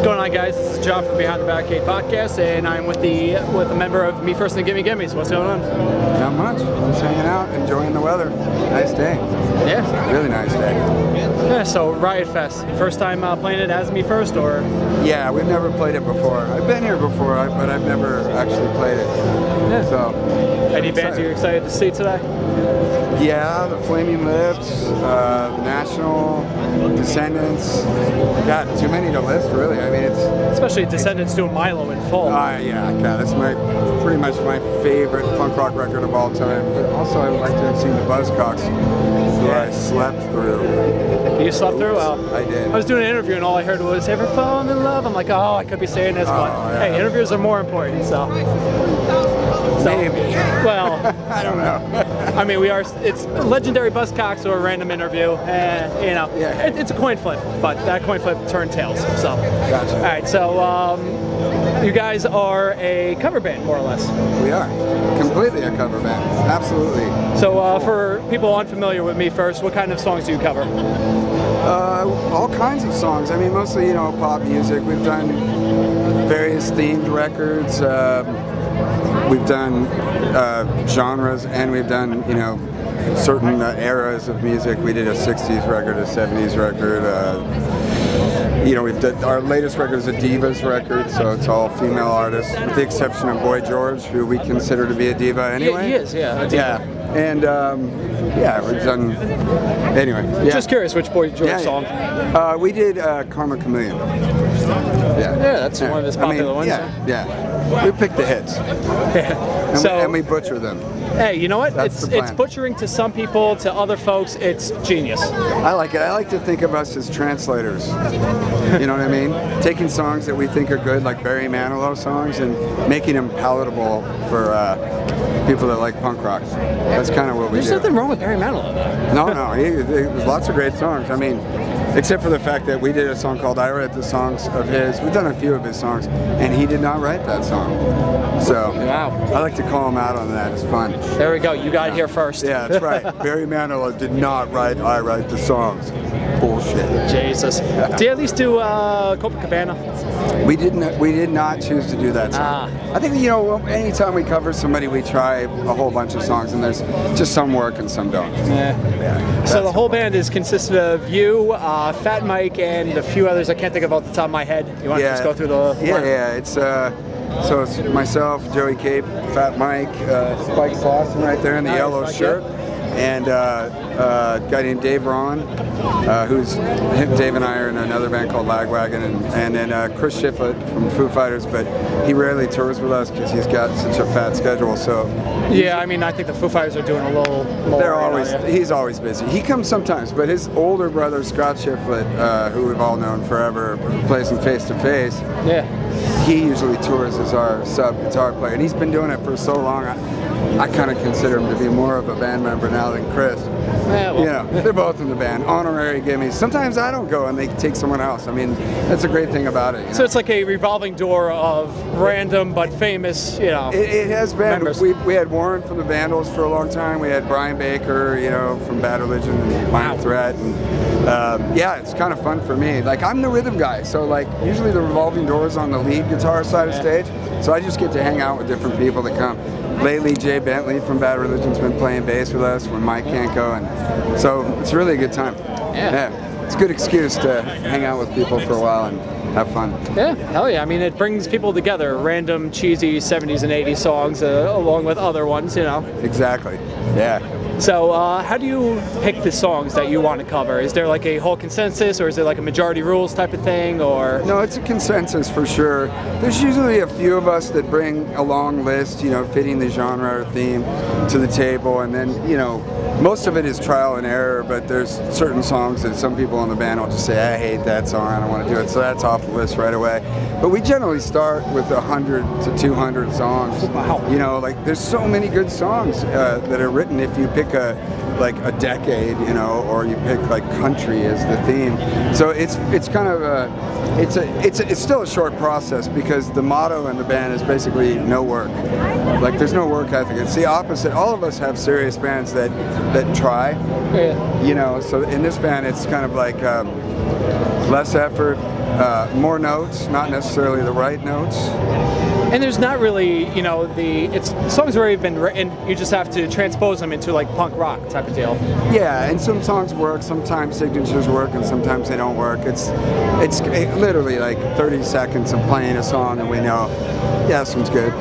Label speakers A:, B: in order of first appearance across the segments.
A: going on, guys? This is John from Behind the Barricade Podcast, and I'm with a member of Me First and Gimme Gimmes. What's going on?
B: Not much. Just hanging out, enjoying the weather. Nice day.
A: Yeah.
B: Really nice day.
A: Yeah, so Riot Fest. First time playing it as Me First, or?
B: Yeah, we've never played it before. I've been here before, but I've never actually played it.
A: Yeah.
B: So.
A: Any bands you're excited to see today?
B: Yeah, the Flaming Lips, the National, Descendants. God, too many to list, really. I mean, it's
A: especially Descendants doing Milo in full.
B: Yeah, God, that's pretty much my favorite punk rock record of all time. But also, I would like to have seen the Buzzcocks, who I slept through.
A: You slept through? Well,
B: I did.
A: I was doing an interview and all I heard was "Ever fallen in love?" I'm like, oh, I could be saying this, but
B: yeah.
A: Hey, interviews are more important, so.
B: Maybe.
A: Well,
B: I don't know.
A: I mean, it's legendary Buzzcocks or a random interview, and you know, it's a coin flip, but that coin flip turned tails. So,
B: gotcha.
A: All right, so you guys are a cover band, more or less.
B: We are completely a cover band, absolutely.
A: So, for people unfamiliar with Me First, what kind of songs do you cover?
B: All kinds of songs. I mean, mostly pop music. We've done various themed records. We've done genres, and we've done, certain eras of music. We did a 60s record, a 70s record. We've done, our latest record is a Divas record, so it's all female artists, with the exception of Boy George, who we consider to be a diva anyway.
A: He is, yeah. A diva.
B: Yeah. And we've done. Anyway, yeah.
A: Just curious, which Boy George song?
B: We did Karma Chameleon.
A: Yeah, that's one of his popular ones.
B: Yeah. We pick the hits.
A: Yeah.
B: And we butcher them.
A: Hey, you know what?
B: That's
A: It's butchering to some people, to other folks, it's genius.
B: I like it. I like to think of us as translators. You know what I mean? Taking songs that we think are good, like Barry Manilow songs, and making them palatable for people that like punk rock. That's kind of what we do.
A: There's nothing wrong with Barry Manilow, though.
B: No. There's lots of great songs. I mean, except for the fact that we did a song called I Write the Songs of His. We've done a few of his songs, and he did not write that song. So
A: wow.
B: I like to call him out on that. It's fun.
A: There we go. You got it here first.
B: Yeah, that's right. Barry Manilow did not write I Write the Songs. Bullshit.
A: Jesus. Do you at least do Copacabana?
B: We did not choose to do that song. I think anytime we cover somebody, we try a whole bunch of songs, and there's just some work and some don't.
A: Yeah. So the whole band is consisted of you, Fat Mike, and a few others I can't think of off the top of my head. You want to just go through the?
B: Yeah. It's so it's myself, Joey Cape, Fat Mike, Spike Slauson right there in the yellow shirt, and a guy named Dave Ron, Dave and I are in another band called Lagwagon, and then Chris Shiflett from Foo Fighters, but he rarely tours with us because he's got such a fat schedule. So
A: yeah, I mean, I think the Foo Fighters are doing a little more.
B: He's always busy. He comes sometimes, but his older brother Scott Shiflett, who we've all known forever, plays him Face to Face.
A: Yeah.
B: He usually tours as our sub guitar player, and he's been doing it for so long. I kind of consider him to be more of a band member now than Chris.
A: Yeah, well.
B: They're both in the band, honorary gimmies. Sometimes I don't go and they take someone else. I mean, that's a great thing about it.
A: So it's like a revolving door of random but famous,
B: It has been.
A: Members.
B: We had Warren from the Vandals for a long time. We had Brian Baker, from Bad Religion and Minor Threat. And, it's kind of fun for me. Like, I'm the rhythm guy, so usually the revolving door is on the lead guitar side of stage. So I just get to hang out with different people that come. Lately, Jay Bentley from Bad Religion's been playing bass with us when Mike can't go, and so it's really a good time. Yeah. It's a good excuse to hang out with people for a while and have fun.
A: Yeah, hell yeah. I mean, it brings people together. Random, cheesy 70s and 80s songs along with other ones,
B: Exactly. Yeah.
A: So how do you pick the songs that you want to cover? Is there like a whole consensus, or is it like a majority rules type of thing, or?
B: No, it's a consensus for sure. There's usually a few of us that bring a long list, fitting the genre or theme to the table, and then, most of it is trial and error, but there's certain songs that some people in the band will just say, I hate that song, I don't want to do it, so that's off the list right away. But we generally start with 100 to 200 songs.
A: Wow.
B: There's so many good songs that are written if you pick a decade, or you pick country as the theme. So it's kind of it's still a short process because the motto in the band is basically no work. There's no work ethic. It's the opposite. All of us have serious bands that try.
A: Yeah.
B: So in this band it's kind of less effort, more notes, not necessarily the right notes.
A: And there's not really, you know, the songs have already been written. You just have to transpose them into like punk rock type of deal.
B: Yeah, and some songs work. Sometimes signatures work, and sometimes they don't work. It's literally like 30 seconds of playing a song, and we know, yeah, this one's good.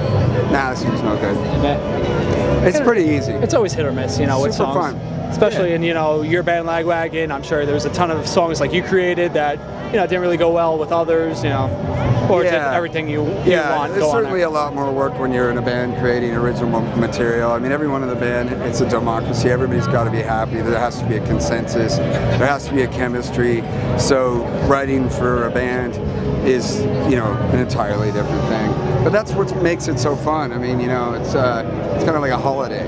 B: Nah, this one's no good.
A: Yeah.
B: It's pretty easy.
A: It's always hit or miss, you know, with songs.
B: Fun.
A: Especially in, you know, your band Lagwagon. I'm sure there's a ton of songs like you created that, you know, didn't really go well with others, you know, or did everything you want.
B: There's certainly a lot more work when you're in a band creating original material. I mean, everyone in the band, it's a democracy. Everybody's got to be happy. There has to be a consensus. There has to be a chemistry. So writing for a band is, you know, an entirely different thing. But that's what makes it so fun. I mean, you know, it's kind of like a holiday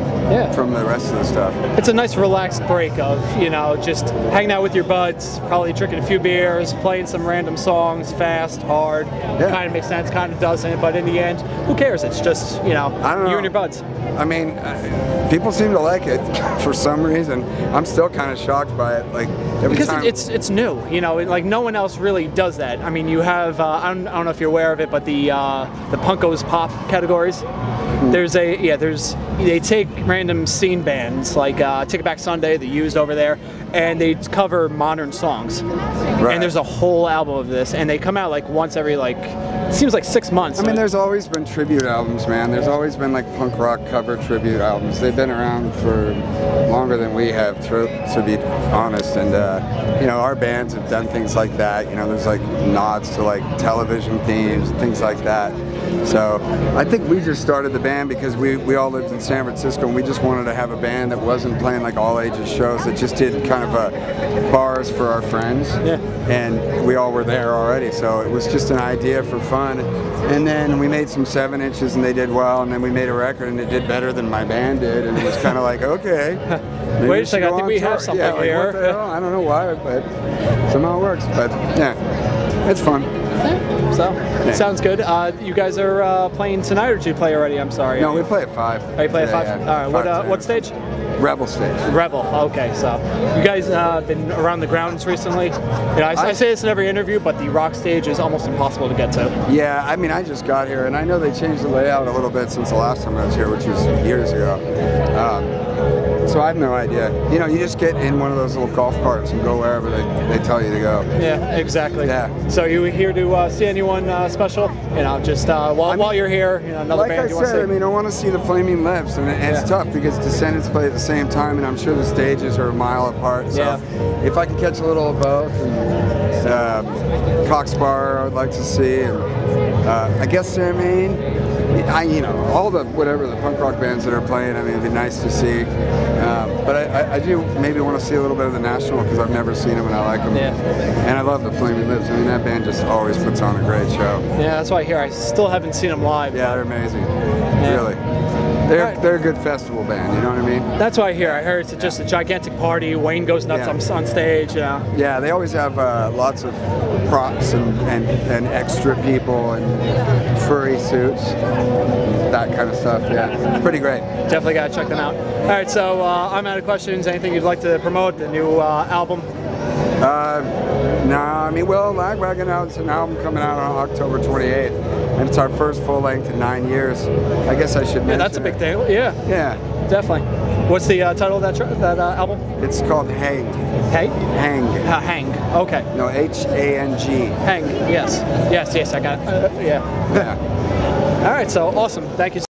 B: from the rest of the stuff.
A: It's a nice relaxed break of, you know, just hanging out with your buds, probably drinking a few beers, playing some random songs, fast, hard. Kind of makes sense, kind of doesn't, but in the end, who cares? It's just, you know, you and your buds.
B: I mean, people seem to like it for some reason. I'm still kind of shocked by it. Like every time.
A: Because it's new, you know, like no one else really does that. I mean, you have I don't know if you're aware of it, but the Punkos pop categories. They take random scene bands like Take It Back Sunday, the Used over there, and they cover modern songs. Right. And there's a whole album of this, and they come out like once every it seems like 6 months.
B: I mean, there's always been tribute albums, man. There's always been like punk rock cover tribute albums. They've been around for longer than we have, to be honest. And you know, our bands have done things like that. You know, there's like nods to like television themes and things like that. So I think we just started the band because we all lived in San Francisco, and we just wanted to have a band that wasn't playing like all ages shows, that just did kind of bars for our friends. Yeah. And we all were there already, so it was just an idea for fun. And then we made some 7 inches and they did well, and then we made a record and it did better than my band did, and it was kind of like, okay.
A: Wait a second, I think we have something here.
B: What the hell? I don't know why, but somehow it works. But yeah, it's fun.
A: So, sounds good. You guys are playing tonight, or did you play already? I'm sorry.
B: No, we play at 5.
A: Oh, you play at 5?
B: Yeah.
A: All right. What stage?
B: Rebel stage.
A: Rebel. Okay, so you guys been around the grounds recently. You know, I say this in every interview, but the rock stage is almost impossible to get to.
B: Yeah, I mean, I just got here, and I know they changed the layout a little bit since the last time I was here, which was years ago. So I have no idea. You know, you just get in one of those little golf carts and go wherever they tell you to go.
A: Yeah, exactly.
B: Yeah.
A: So you here to see anyone special? You know, just while you're here, you know, another band you want to see?
B: Like I said, I mean, I want to see the Flaming Lips, and it's tough because Descendants play at the same time, and I'm sure the stages are a mile apart. So if I can catch a little of both, and Coxbar I'd like to see, and I guess you know, all the whatever the punk rock bands that are playing, I mean, it'd be nice to see. But I do maybe want to see a little bit of the National, because I've never seen them and I like them. Yeah. And I love the Flaming Lips. I mean, that band just always puts on a great show.
A: Yeah, that's why I hear. I still haven't seen them live.
B: Yeah, they're amazing. Really. They're a good festival band, you know what I mean?
A: That's what I hear. I heard it's just a gigantic party. Wayne goes nuts on stage, you know.
B: Yeah, they always have lots of props and extra people and furry suits, that kind of stuff. Yeah, it's pretty great.
A: Definitely got to check them out. All right, so I'm out of questions. Anything you'd like to promote? The new album?
B: Nah, I mean, well, Lagwagon has an album coming out on October 28th, and it's our first full length in 9 years. I guess I should mention.
A: Yeah, that's a big deal. Yeah.
B: Yeah.
A: Definitely. What's the title of that album?
B: It's called Hang.
A: Hey?
B: Hang.
A: Hang. Okay.
B: No, H-A-N-G.
A: Hang. Yes. I got it. Yeah.
B: Yeah.
A: All right. So awesome. Thank you.